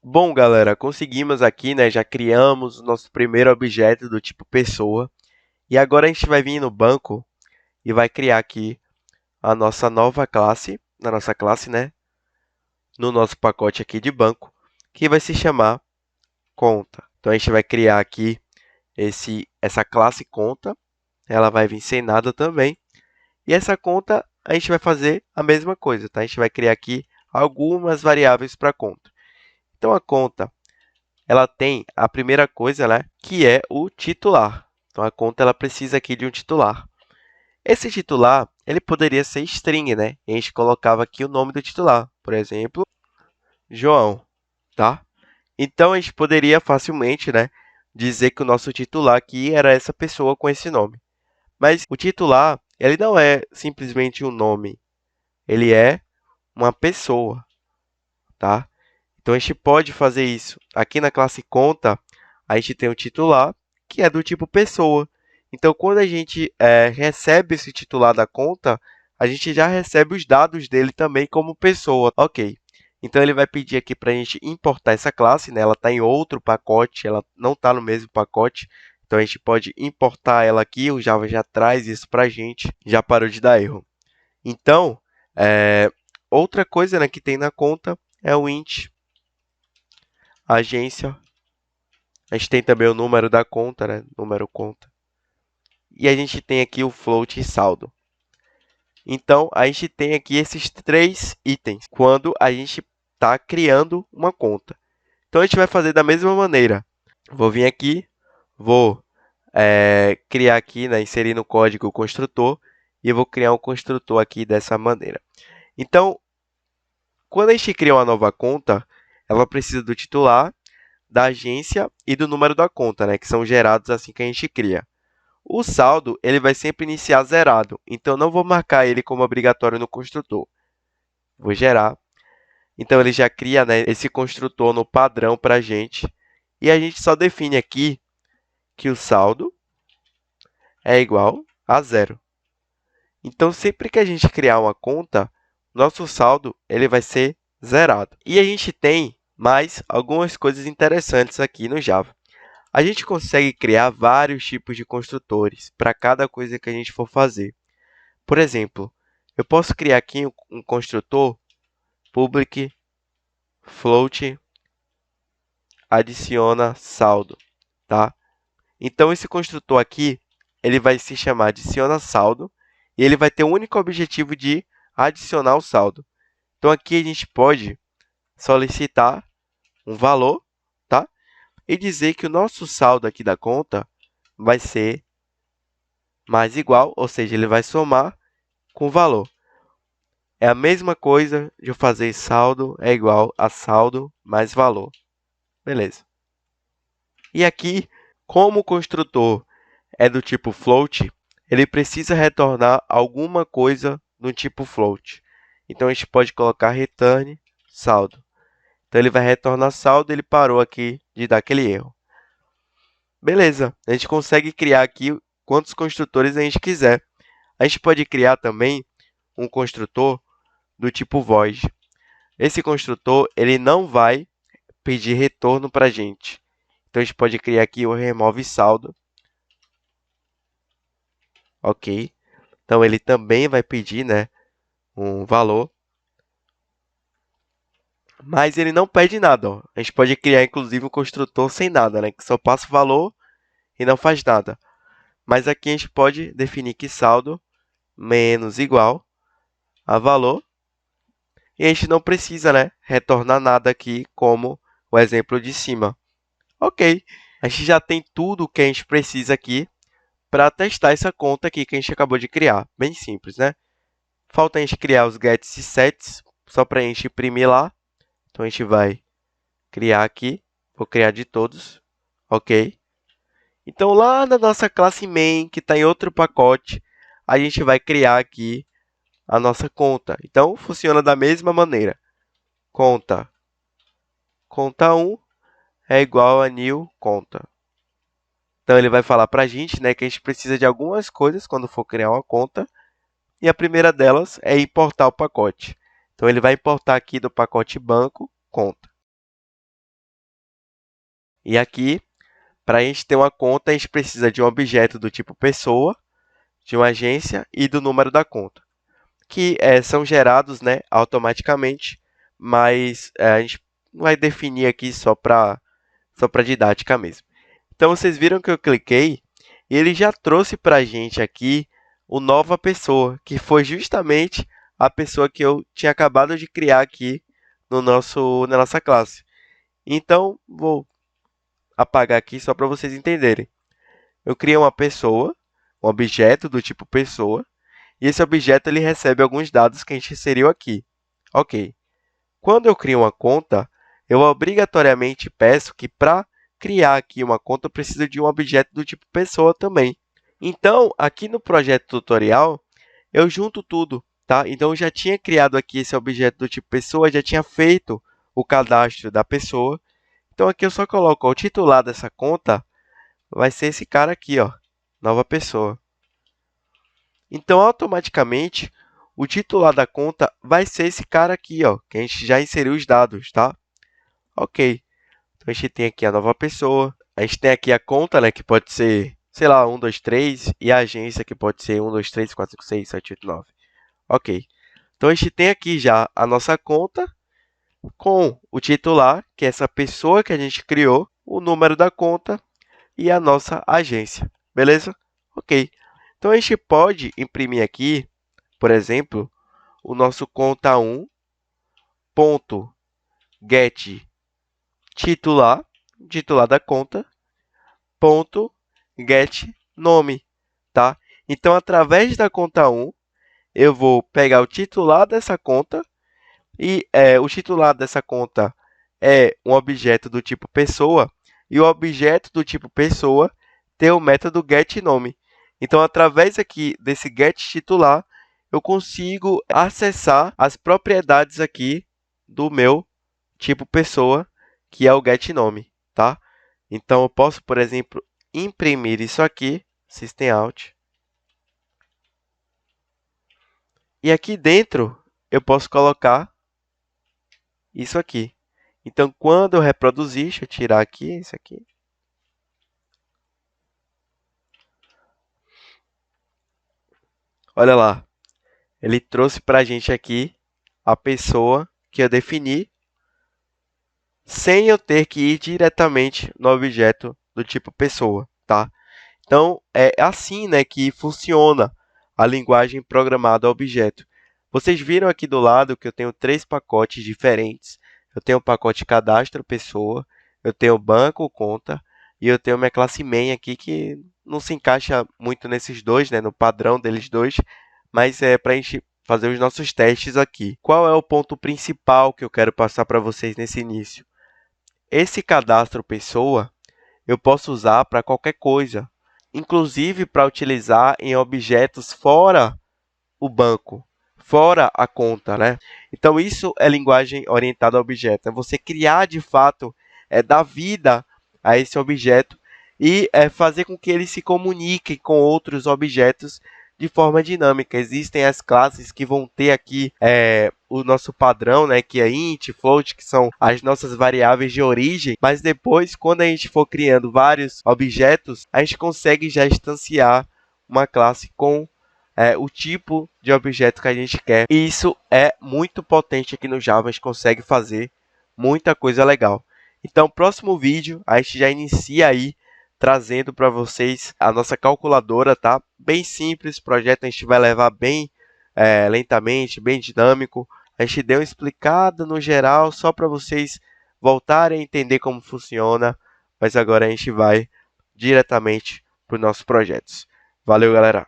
Bom, galera, conseguimos aqui, né? Já criamos o nosso primeiro objeto do tipo pessoa. E agora a gente vai vir no banco e vai criar aqui a nossa nova classe, na nossa classe, né? No nosso pacote aqui de banco, que vai se chamar conta. Então a gente vai criar aqui essa classe conta. Ela vai vir sem nada também. E essa conta a gente vai fazer a mesma coisa, tá? A gente vai criar aqui algumas variáveis para a conta. Então a conta ela tem a primeira coisa, né, que é o titular. Então, a conta ela precisa aqui de um titular. Esse titular, ele poderia ser string, né? E a gente colocava aqui o nome do titular. Por exemplo, João, tá? Então, a gente poderia facilmente, né, dizer que o nosso titular aqui era essa pessoa com esse nome. Mas o titular, ele não é simplesmente um nome. Ele é uma pessoa, tá? Então, a gente pode fazer isso. Aqui na classe conta, a gente tem o titular, que é do tipo pessoa. Então, quando a gente recebe esse titular da conta, a gente já recebe os dados dele também como pessoa. Ok. Então, ele vai pedir aqui para a gente importar essa classe, né? Ela está em outro pacote, ela não está no mesmo pacote. Então, a gente pode importar ela aqui, o Java já traz isso para a gente, já parou de dar erro. Então, outra coisa, né, que tem na conta é o int agência. A gente tem também o número da conta, né? Número conta. E a gente tem aqui o float e saldo. Então, a gente tem aqui esses três itens quando a gente está criando uma conta. Então, a gente vai fazer da mesma maneira. Vou vir aqui, vou criar aqui, né, inserir no código o construtor, e eu vou criar um construtor aqui dessa maneira. Então, quando a gente cria uma nova conta, ela precisa do titular, da agência e do número da conta, né, que são gerados assim que a gente cria. O saldo ele vai sempre iniciar zerado, então não vou marcar ele como obrigatório no construtor. Vou gerar. Então, ele já cria, né, esse construtor no padrão para a gente. E a gente só define aqui que o saldo é igual a zero. Então, sempre que a gente criar uma conta, nosso saldo ele vai ser zerado. E a gente tem mais algumas coisas interessantes aqui no Java. A gente consegue criar vários tipos de construtores para cada coisa que a gente for fazer. Por exemplo, eu posso criar aqui um construtor public float adiciona saldo, tá? Então, esse construtor aqui, ele vai se chamar adiciona saldo e ele vai ter o único objetivo de adicionar o saldo. Então, aqui a gente pode solicitar um valor, tá? E dizer que o nosso saldo aqui da conta vai ser mais igual, ou seja, ele vai somar com o valor. É a mesma coisa de eu fazer saldo é igual a saldo mais valor. Beleza. E aqui, como o construtor é do tipo float, ele precisa retornar alguma coisa no tipo float. Então, a gente pode colocar return saldo. Então, ele vai retornar saldo, ele parou aqui de dar aquele erro. Beleza, a gente consegue criar aqui quantos construtores a gente quiser. A gente pode criar também um construtor do tipo void. Esse construtor ele não vai pedir retorno para a gente. Então, a gente pode criar aqui o remove saldo. Ok. Então, ele também vai pedir, né, um valor. Mas ele não pede nada. Ó. A gente pode criar, inclusive, um construtor sem nada, né, que só passa o valor e não faz nada. Mas aqui a gente pode definir que saldo menos igual a valor. E a gente não precisa, né, retornar nada aqui, como o exemplo de cima. Ok, a gente já tem tudo o que a gente precisa aqui para testar essa conta aqui que a gente acabou de criar. Bem simples, né? Falta a gente criar os gets e sets, só para a gente imprimir lá. Então, a gente vai criar aqui. Vou criar de todos. Ok. Então, lá na nossa classe main, que está em outro pacote, a gente vai criar aqui a nossa conta. Então, funciona da mesma maneira. Conta 1 é igual a new conta. Então, ele vai falar para a gente, né, que a gente precisa de algumas coisas quando for criar uma conta. E a primeira delas é importar o pacote. Então, ele vai importar aqui do pacote banco, conta. E aqui, para a gente ter uma conta, a gente precisa de um objeto do tipo pessoa, de uma agência e do número da conta, que são gerados, né, automaticamente, mas a gente vai definir aqui só para didática mesmo. Então, vocês viram que eu cliquei e ele já trouxe para a gente aqui o nova pessoa, que foi justamente a pessoa que eu tinha acabado de criar aqui na nossa classe. Então, vou apagar aqui só para vocês entenderem. Eu criei uma pessoa, um objeto do tipo pessoa, e esse objeto ele recebe alguns dados que a gente inseriu aqui. Ok. Quando eu crio uma conta, eu obrigatoriamente peço que para criar aqui uma conta, eu preciso de um objeto do tipo pessoa também. Então, aqui no projeto tutorial, eu junto tudo, tá? Então, eu já tinha criado aqui esse objeto do tipo pessoa, já tinha feito o cadastro da pessoa. Então, aqui eu só coloco ó, o titular dessa conta, vai ser esse cara aqui, ó, nova pessoa. Então, automaticamente, o titular da conta vai ser esse cara aqui, ó, que a gente já inseriu os dados, tá? Ok. Então, a gente tem aqui a nova pessoa. A gente tem aqui a conta, né, que pode ser, sei lá, 1, 2, 3. E a agência, que pode ser 1, 2, 3, 4, 5, 6, 7, 8, 9. Ok. Então, a gente tem aqui já a nossa conta com o titular, que é essa pessoa que a gente criou, o número da conta e a nossa agência. Beleza? Ok. Então, a gente pode imprimir aqui, por exemplo, o nosso conta1.get titular, titular da conta, ponto get nome, tá? Então, através da conta 1, eu vou pegar o titular dessa conta e o titular dessa conta é um objeto do tipo pessoa e o objeto do tipo pessoa tem o método getNome. Então, através aqui desse getTitular, eu consigo acessar as propriedades aqui do meu tipo pessoa, que é o getNome, tá? Então, eu posso, por exemplo, imprimir isso aqui, System Out. E aqui dentro, eu posso colocar isso aqui. Então, quando eu reproduzir, deixa eu tirar aqui isso aqui. Olha lá, ele trouxe para a gente aqui a pessoa que eu defini, sem eu ter que ir diretamente no objeto do tipo pessoa, tá? Então, é assim, né, que funciona a linguagem programada objeto. Vocês viram aqui do lado que eu tenho 3 pacotes diferentes. Eu tenho o pacote cadastro pessoa, eu tenho banco conta e eu tenho minha classe main aqui que não se encaixa muito nesses dois, né, no padrão deles dois, mas é para a gente fazer os nossos testes aqui. Qual é o ponto principal que eu quero passar para vocês nesse início? Esse cadastro pessoa eu posso usar para qualquer coisa, inclusive para utilizar em objetos fora o banco, fora a conta, né? Então, isso é linguagem orientada a objeto. É você criar, de fato, dar vida a esse objeto e fazer com que ele se comunique com outros objetos de forma dinâmica. Existem as classes que vão ter aqui o nosso padrão, né, que é int, float, que são as nossas variáveis de origem, mas depois, quando a gente for criando vários objetos, a gente consegue já instanciar uma classe com o tipo de objeto que a gente quer. E isso é muito potente aqui no Java, a gente consegue fazer muita coisa legal. Então, próximo vídeo, a gente já inicia aí trazendo para vocês a nossa calculadora, tá? Bem simples, projeto a gente vai levar bem lentamente, bem dinâmico. A gente deu uma explicada no geral, só para vocês voltarem a entender como funciona, mas agora a gente vai diretamente para os nossos projetos. Valeu, galera!